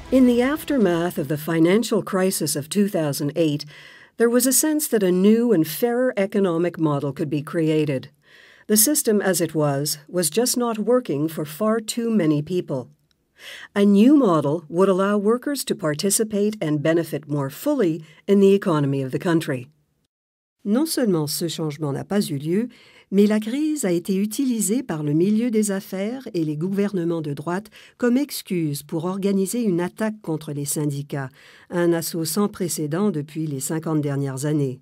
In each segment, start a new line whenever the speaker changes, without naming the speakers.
In the aftermath of the financial crisis of 2008, there was a sense that a new and fairer economic model could be created. The system as it was just not working for far too many people. A new model would allow workers to participate and benefit more fully in the economy of the country. Non seulement ce changement n'a pas eu lieu, mais la crise a été utilisée par le milieu des affaires et les gouvernements de droite comme excuse pour organiser une attaque contre les syndicats, un assaut sans précédent depuis les 50 dernières années.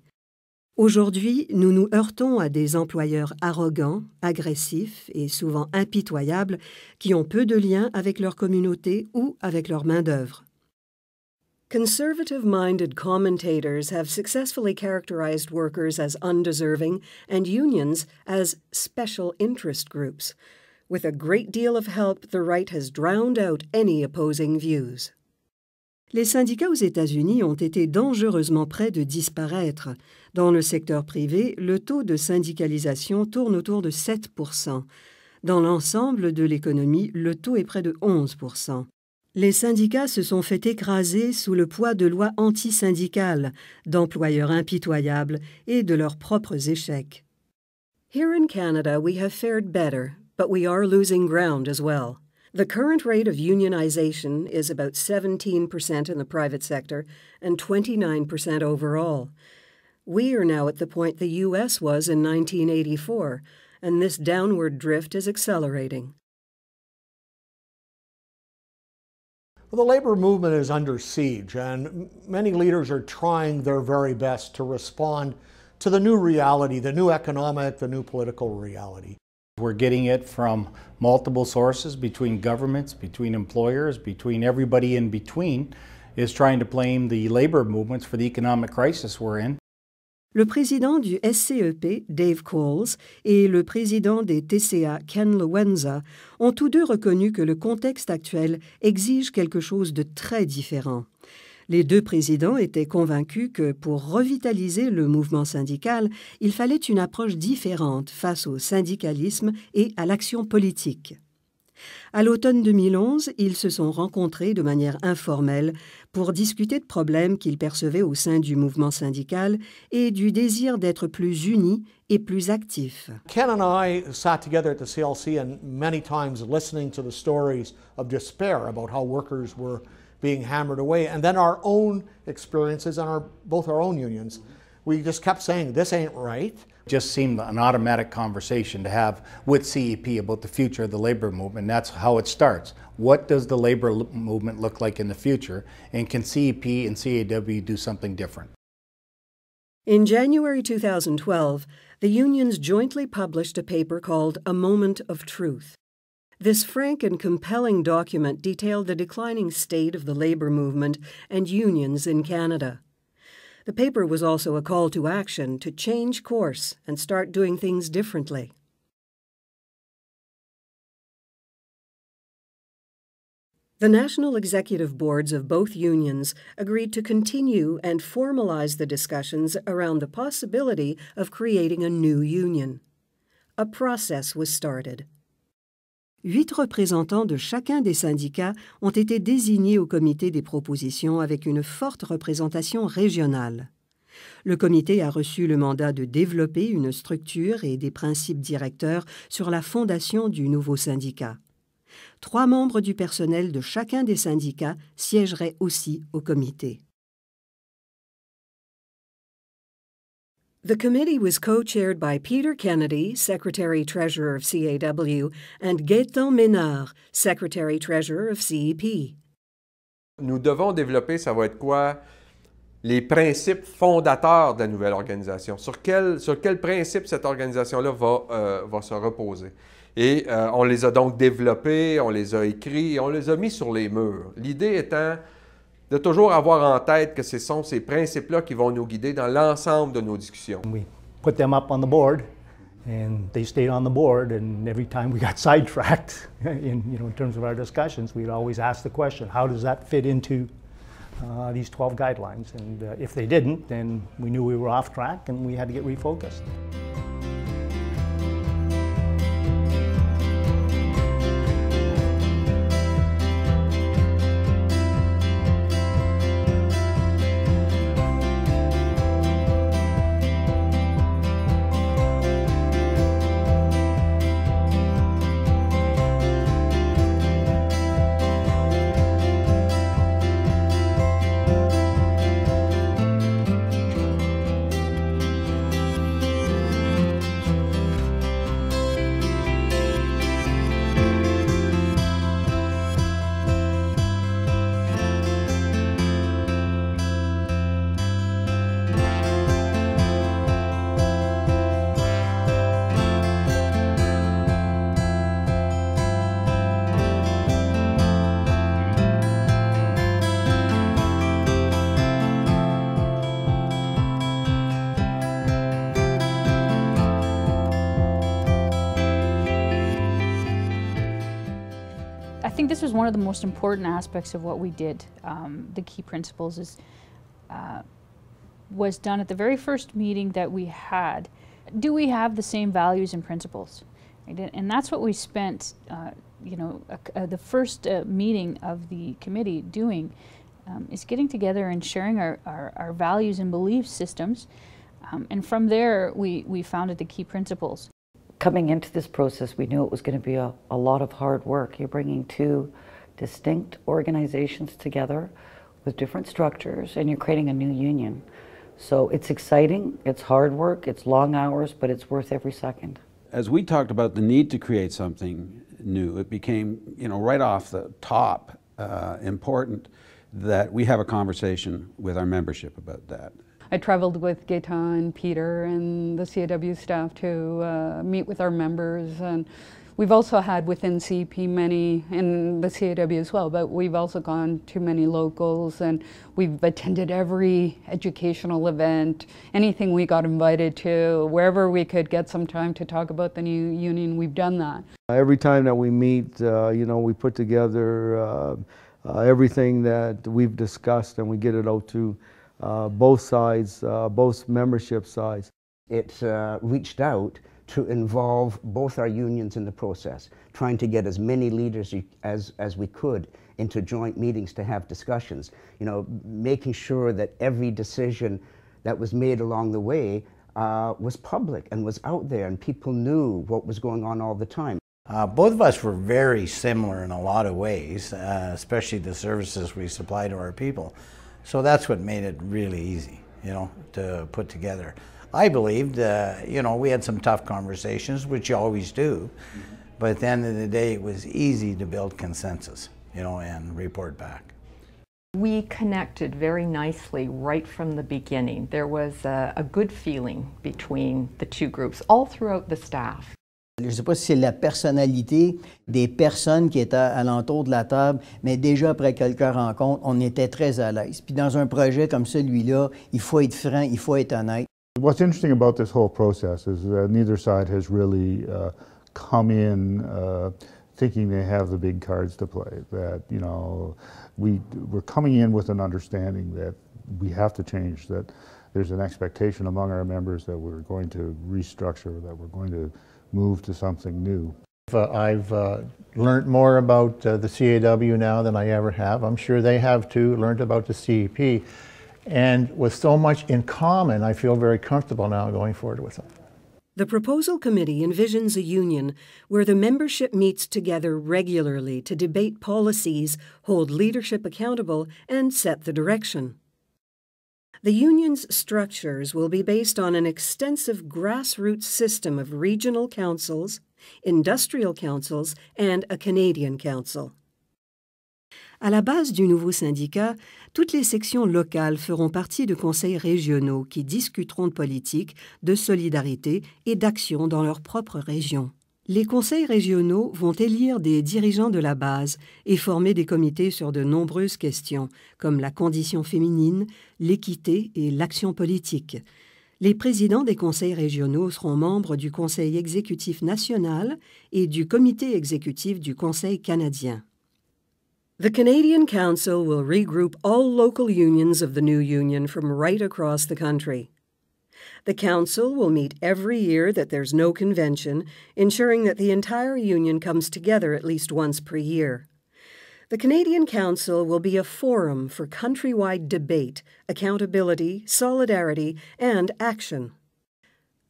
Aujourd'hui, nous nous heurtons à des employeurs arrogants, agressifs et souvent impitoyables qui ont peu de liens avec leur communauté ou avec leur main-d'œuvre. Conservative-minded commentators have successfully characterized workers as undeserving and unions as special interest groups. With a great deal of help, the right has drowned out any opposing views. Les syndicats aux États-Unis ont été dangereusement près de disparaître. Dans le secteur privé, le taux de syndicalisation tourne autour de 7%. Dans l'ensemble de l'économie, le taux est près de 11%. Les syndicats se sont fait écraser sous le poids de lois antisyndicales, d'employeurs impitoyables et de leurs propres échecs. Here in Canada, we have fared better, but we are losing ground as well. The current rate of unionization is about 17% in the private sector and 29% overall. We are now at the point the U.S. was in 1984, and this downward drift is accelerating.
Well, the labor movement is under siege, and many leaders are trying their very best to respond to the new reality, the new economic, the new political reality.
We're getting it from multiple sources, between governments, between employers, between everybody in between, is trying to blame the labor movements for the economic crisis we're in.
Le président du SCEP, Dave Coles, et le président des TCA, Ken Lowenza, ont tous deux reconnu que le contexte actuel exige quelque chose de très différent. Les deux présidents étaient convaincus que pour revitaliser le mouvement syndical, il fallait une approche différente face au syndicalisme et à l'action politique. À l'automne 2011, ils se sont rencontrés de manière informelle pour discuter de problèmes qu'ils percevaient au sein du mouvement syndical et du désir d'être plus unis et plus actifs.
Ken and I sat together at the CLC and many times listening to the stories of despair about how workers were being hammered away, and then our own experiences and both our own unions. We just kept saying, this ain't right.
Just seemed an automatic conversation to have with CEP about the future of the labor movement. That's how it starts. What does the labor movement look like in the future? And can CEP and CAW do something different?
In January 2012, the unions jointly published a paper called A Moment of Truth. This frank and compelling document detailed the declining state of the labor movement and unions in Canada. The paper was also a call to action to change course and start doing things differently. The national executive boards of both unions agreed to continue and formalize the discussions around the possibility of creating a new union. A process was started. 8 représentants de chacun des syndicats ont été désignés au comité des propositions avec une forte représentation régionale. Le comité a reçu le mandat de développer une structure et des principes directeurs sur la fondation du nouveau syndicat. 3 membres du personnel de chacun des syndicats siégeraient aussi au comité. The committee was co-chaired by Peter Kennedy, Secretary-Treasurer of CAW, and Gaëtan Ménard, Secretary-Treasurer of CEP.
Nous devons développer, ça va être quoi, les principes fondateurs de la nouvelle organisation. Sur quel principe cette organisation-là va se reposer. Et on les a donc développés, on les a écrits, et on les a mis sur les murs. L'idée étant de toujours avoir en tête que ce sont ces principes-là qui vont nous guider dans l'ensemble de nos discussions.
We put them up on the board, and they stayed on the board, and every time we got sidetracked in terms of our discussions, we'd always ask the question, how does that fit into these 12 guidelines? And if they didn't, then we knew we were off track and we had to get refocused.
think this was one of the most important aspects of what we did. The key principles was done at the very first meeting that we had. Do we have the same values and principles? And that's what we spent, the first meeting of the committee doing, is getting together and sharing our values and belief systems. And from there, we founded the key principles.
Coming into this process, we knew it was going to be a lot of hard work. You're bringing two distinct organizations together with different structures, and you're creating a new union. So it's exciting, it's hard work, it's long hours, but it's worth every second.
As we talked about the need to create something new, it became, right off the top, important that we have a conversation with our membership about that.
I traveled with Gaetan and Peter and the CAW staff to meet with our members, and we've also had within CEP many, and the CAW as well, but we've also gone to many locals, and we've attended every educational event, anything we got invited to, wherever we could get some time to talk about the new union, we've done that.
Every time that we meet, we put together everything that we've discussed, and we get it out to both sides, both membership sides.
It reached out to involve both our unions in the process, trying to get as many leaders as we could into joint meetings to have discussions, making sure that every decision that was made along the way was public and was out there, and people knew what was going on all the time.
Both of us were very similar in a lot of ways, especially the services we supply to our people. So that's what made it really easy, to put together. I believed, we had some tough conversations, which you always do, but at the end of the day, it was easy to build consensus, and report back.
We connected very nicely right from the beginning. There was a good feeling between the two groups, all throughout the staff.
Je ne sais pas si c'est la personnalité des personnes qui étaient alentour de la table, mais déjà après quelques rencontres, on était très à l'aise. Puis dans un projet comme celui-là, il faut être franc, il faut être honnête.
What's interesting about this whole process is that neither side has really come in thinking they have the big cards to play. That, we're coming in with an understanding that we have to change, that there's an expectation among our members that we're going to restructure, that we're going to move to something new.
I've learned more about the CAW now than I ever have. I'm sure they have too, learned about the CEP. And with so much in common, I feel very comfortable now going forward with them.
The proposal committee envisions a union where the membership meets together regularly to debate policies, hold leadership accountable, and set the direction. The union's structures will be based on an extensive grassroots system of regional councils, industrial councils, and a Canadian council. À la base du nouveau syndicat, toutes les sections locales feront partie de conseils régionaux qui discuteront de politique, de solidarité et d'action dans leur propre région. Les conseils régionaux vont élire des dirigeants de la base et former des comités sur de nombreuses questions, comme la condition féminine, l'équité et l'action politique. Les présidents des conseils régionaux seront membres du Conseil exécutif national et du Comité exécutif du Conseil canadien. The Canadian Council will regroup all local unions of the new union from right across the country. The Council will meet every year that there's no convention, ensuring that the entire union comes together at least once per year. The Canadian Council will be a forum for countrywide debate, accountability, solidarity, and action.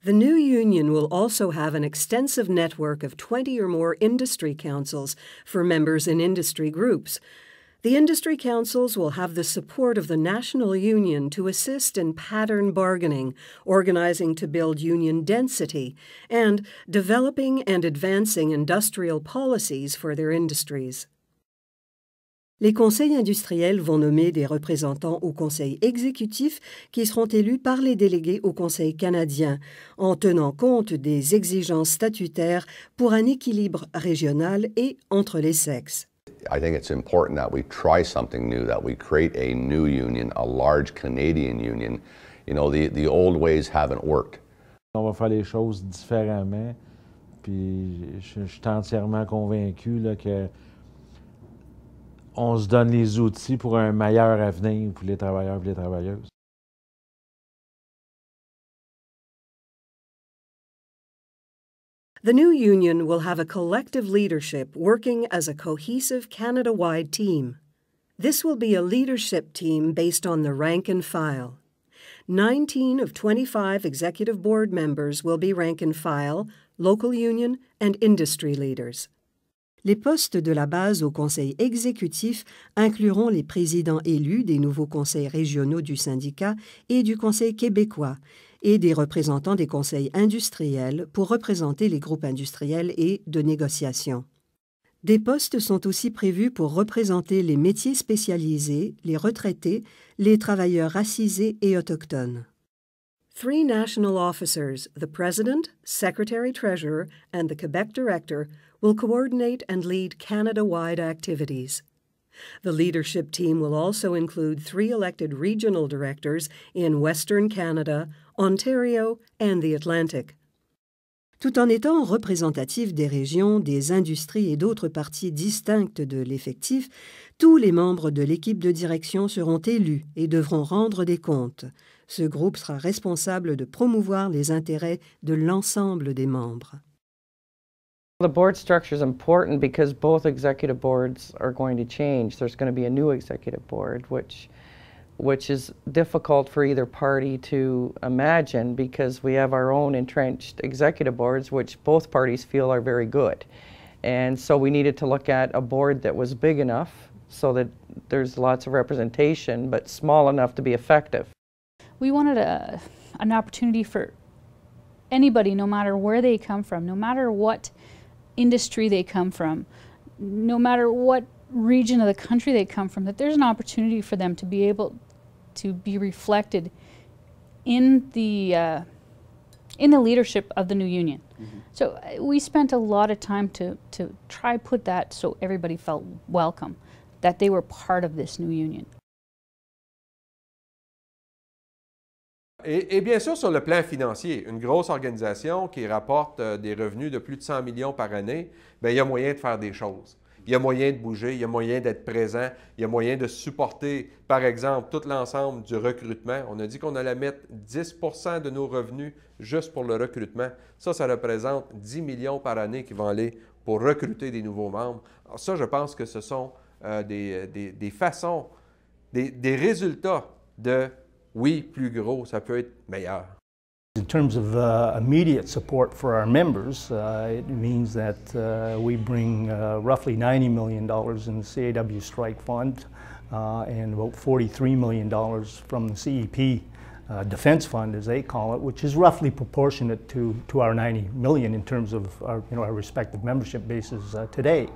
The new union will also have an extensive network of 20 or more industry councils for members in industry groups. The industry councils will have the support of the national union to assist in pattern bargaining, organizing to build union density, and developing and advancing industrial policies for their industries. Les conseils industriels vont nommer des représentants au conseil exécutif qui seront élus par les délégués au conseil canadien, en tenant compte des exigences statutaires pour un équilibre régional et entre les sexes.
I think it's important that we try something new, that we create a new union, a large Canadian union. The old ways haven't worked.
On va faire les choses différemment, puis je suis entièrement convaincu là, que on se donne les outils pour un meilleur avenir pour les travailleurs et les travailleuses.
The new union will have a collective leadership working as a cohesive Canada-wide team. This will be a leadership team based on the rank and file. 19 of 25 executive board members will be rank and file, local union, and industry leaders. Les postes de la base au conseil exécutif incluront les présidents élus des nouveaux conseils régionaux du syndicat et du conseil québécois et des représentants des conseils industriels pour représenter les groupes industriels et de négociation. Des postes sont aussi prévus pour représenter les métiers spécialisés, les retraités, les travailleurs racisés et autochtones. 3 national officers, the President, Secretary-Treasurer, and the Quebec Director, will coordinate and lead Canada-wide activities. The leadership team will also include 3 elected regional directors in Western Canada, Ontario, and the Atlantic. Tout en étant représentatifs des régions, des industries et d'autres parties distinctes de l'effectif, tous les membres de l'équipe de direction seront élus et devront rendre des comptes. Ce groupe sera responsable de promouvoir les intérêts de l'ensemble des membres.
The board structure is important because both executive boards are going to change. There's going to be a new executive board, which is difficult for either party to imagine because we have our own entrenched executive boards, which both parties feel are very good. And so we needed to look at a board that was big enough so that there's lots of representation, but small enough to be effective.
We wanted an opportunity for anybody, no matter where they come from, no matter what industry they come from, no matter what region of the country they come from, that there's an opportunity for them to be able to be reflected in the leadership of the new union. Mm-hmm. So we spent a lot of time to try put that so everybody felt welcome, that they were part of this new union.
Et bien sûr, sur le plan financier, une grosse organisation qui rapporte des revenus de plus de 100 millions par année, bien, il y a moyen de faire des choses. Il y a moyen de bouger, il y a moyen d'être présent, il y a moyen de supporter, par exemple, tout l'ensemble du recrutement. On a dit qu'on allait mettre 10 % de nos revenus juste pour le recrutement. Ça représente 10 millions par année qui vont aller pour recruter des nouveaux membres. Alors ça, je pense que ce sont des façons, des résultats de oui, plus gros, ça peut être meilleur.
In terms of immediate support for our members, it means that we bring roughly $90 million in the CAW Strike Fund and about $43 million from the CEP Defense Fund, as they call it, which is roughly proportionate to our $90 million in terms of our respective membership bases today.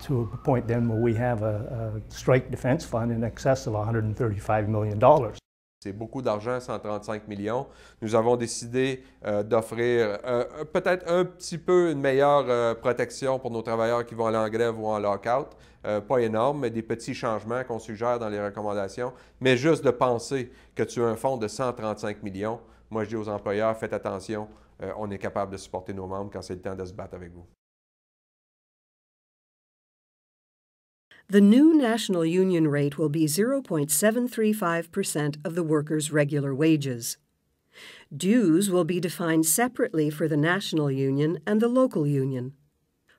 To a point then where we have a strike defense fund in excess of $135 million.
C'est beaucoup d'argent, 135 millions. Nous avons décidé d'offrir peut-être un petit peu une meilleure protection pour nos travailleurs qui vont aller en grève ou en lock-out. Pas énorme, mais des petits changements qu'on suggère dans les recommandations. Mais juste de penser que tu as un fonds de 135 millions, moi je dis aux employeurs, faites attention, on est capable de supporter nos membres quand c'est le temps de se battre avec vous.
The new national union rate will be 0.735% of the workers' regular wages. Dues will be defined separately for the national union and the local union.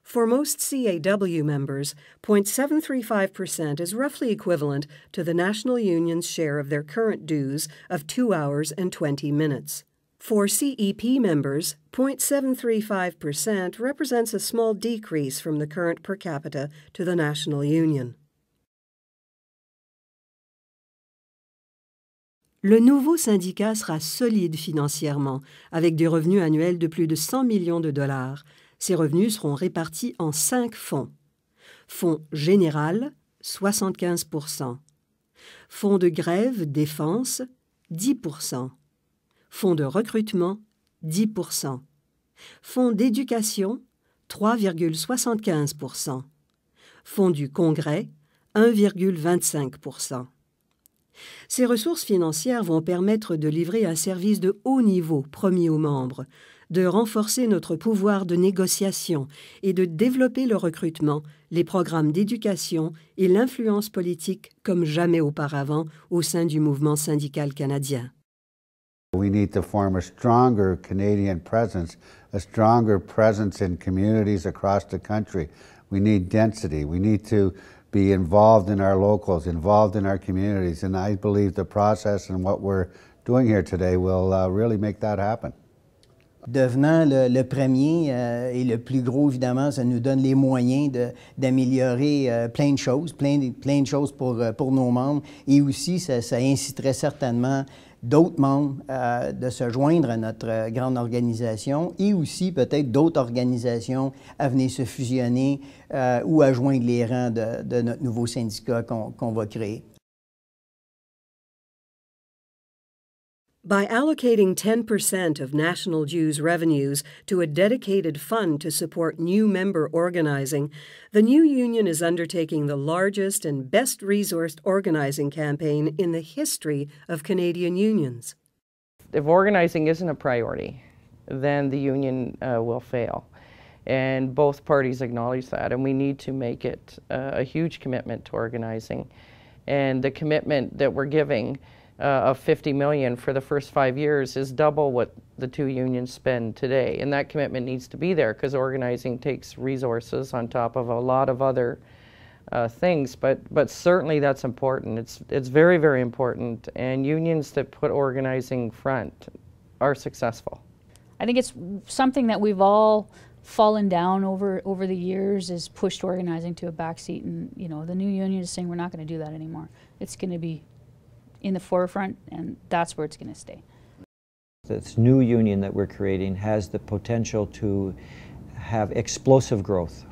For most CAW members, 0.735% is roughly equivalent to the national union's share of their current dues of 2 hours and 20 minutes. For CEP members, 0.735% represents a small decrease from the current per capita to the national union. Le nouveau syndicat sera solide financièrement, avec des revenus annuels de plus de 100 millions de dollars. Ces revenus seront répartis en 5 fonds. Fonds général, 75%. Fonds de grève, défense, 10%. Fonds de recrutement, 10%. Fonds d'éducation, 3,75%. Fonds du Congrès, 1,25%. Ces ressources financières vont permettre de livrer un service de haut niveau promis aux membres, de renforcer notre pouvoir de négociation et de développer le recrutement, les programmes d'éducation et l'influence politique comme jamais auparavant au sein du mouvement syndical canadien.
We need to form a stronger Canadian presence, a stronger presence in communities across the country. We need density. We need to be involved in our locals, involved in our communities, and I believe the process and what we're doing here today will really make that happen.
Devenant le premier et le plus gros, évidemment, ça nous donne les moyens d'améliorer plein de choses, plein de choses pour nos membres. Et aussi, ça inciterait certainement d'autres membres de se joindre à notre grande organisation et aussi peut-être d'autres organisations à venir se fusionner ou à joindre les rangs de notre nouveau syndicat qu'on va créer.
By allocating 10% of national dues revenues to a dedicated fund to support new member organizing, the new union is undertaking the largest and best-resourced organizing campaign in the history of Canadian unions.
If organizing isn't a priority, then the union will fail. And both parties acknowledge that, and we need to make it a huge commitment to organizing. And the commitment that we're giving of $50 million for the first 5 years is double what the two unions spend today. And that commitment needs to be there because organizing takes resources on top of a lot of other things. But certainly that's important. It's very, very important. And unions that put organizing front are successful.
I think it's something that we've all fallen down over the years, is pushed organizing to a backseat. And the new union is saying we're not going to do that anymore. It's going to be in the forefront, and that's where it's going to stay.
This new union that we're creating has the potential to have explosive growth.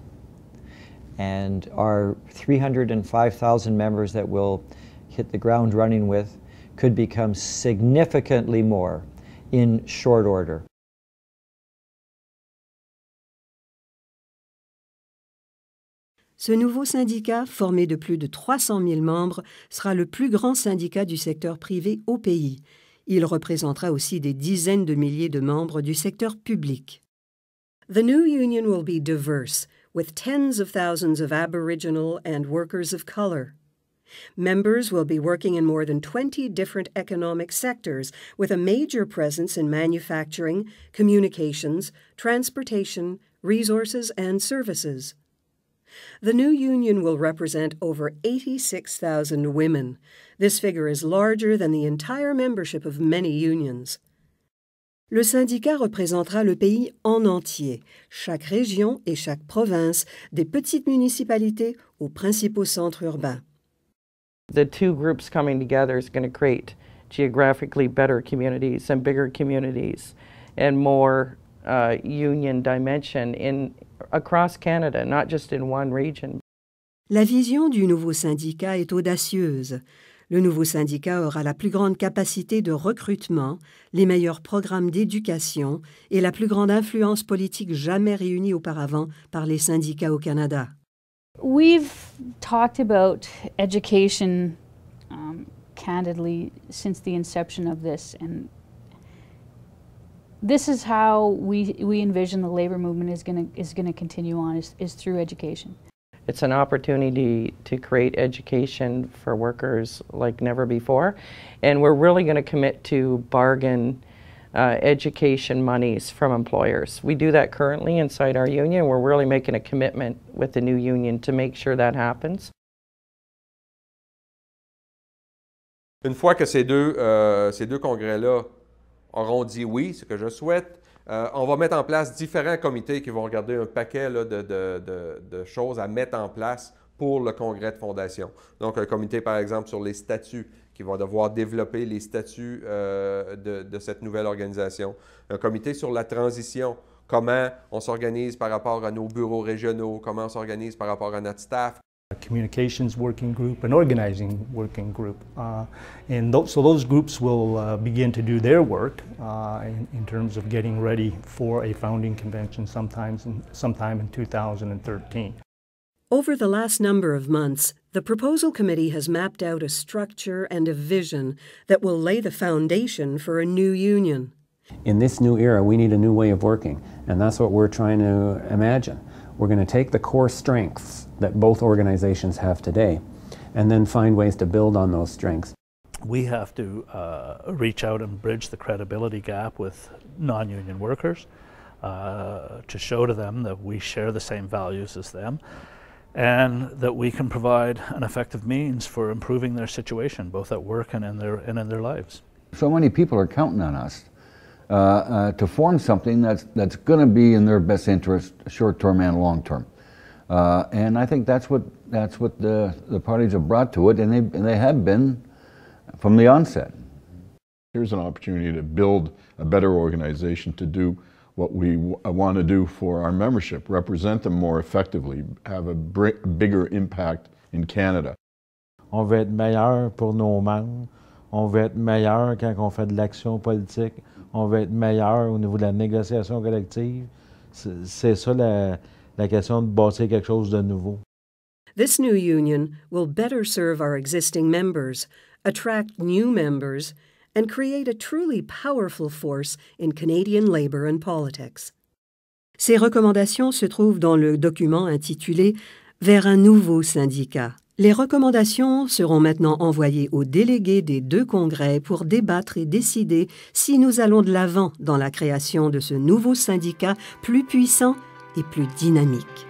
And our 305,000 members that we'll hit the ground running with could become significantly more in short order.
Ce nouveau syndicat, formé de plus de 300 000 membres, sera le plus grand syndicat du secteur privé au pays. Il représentera aussi des dizaines de milliers de membres du secteur public. The new union will be diverse, with tens of thousands of Aboriginal and workers of color. Members will be working in more than 20 different economic sectors, with a major presence in manufacturing, communications, transportation, resources, and services. The new union will represent over 86,000 women. This figure is larger than the entire membership of many unions. Le syndicat représentera le pays en entier, chaque région et chaque province, des petites municipalités aux principaux centres urbains.
The two groups coming together is going to create geographically better communities and bigger communities and more union dimension across Canada, not just in one region.
La vision du nouveau syndicat est audacieuse. Le nouveau syndicat aura la plus grande capacité de recrutement, les meilleurs programmes d'éducation et la plus grande influence politique jamais réunie auparavant par les syndicats au Canada.
We've talked about education candidly since the inception of this, and this is how we envision the labor movement is going to continue on, is through education.
It's an opportunity to create education for workers like never before, and we're really going to commit to bargain education monies from employers. We do that currently inside our union. We're really making a commitment with the new union to make sure that happens.
Une fois que ces deux congrès-là auront dit oui, ce que je souhaite, on va mettre en place différents comités qui vont regarder un paquet là, de choses à mettre en place pour le congrès de fondation. Donc, un comité, par exemple, sur les statuts, qui va devoir développer les statuts de cette nouvelle organisation. Un comité sur la transition, comment on s'organise par rapport à nos bureaux régionaux, comment on s'organise par rapport à notre staff.
A communications working group, an organizing working group. So those groups will begin to do their work in terms of getting ready for a founding convention sometime in 2013.
Over the last number of months, the Proposal Committee has mapped out a structure and a vision that will lay the foundation for a new union.
In this new era, we need a new way of working, and that's what we're trying to imagine. We're going to take the core strengths that both organizations have today, and then find ways to build on those strengths.
We have to reach out and bridge the credibility gap with non-union workers to show to them that we share the same values as them, and that we can provide an effective means for improving their situation, both at work and in their lives.
So many people are counting on us to form something that's going to be in their best interest, short-term and long-term. And I think that's what the parties have brought to it, and they have been from the onset.
Here's an opportunity to build a better organization, to do what we want to do for our membership, represent them more effectively, have a bigger impact in Canada.
On veut être meilleur pour nos membres, on veut être meilleur quand on fait de l'action politique, on veut être meilleur au niveau de la négociation collective. C'est ça la question de bâtir quelque chose de nouveau.
This new union will better serve our existing members, attract new members, and create a truly powerful force in Canadian labour and politics. Ces recommandations se trouvent dans le document intitulé « Vers un nouveau syndicat ». Les recommandations seront maintenant envoyées aux délégués des deux congrès pour débattre et décider si nous allons de l'avant dans la création de ce nouveau syndicat plus puissant et plus dynamique.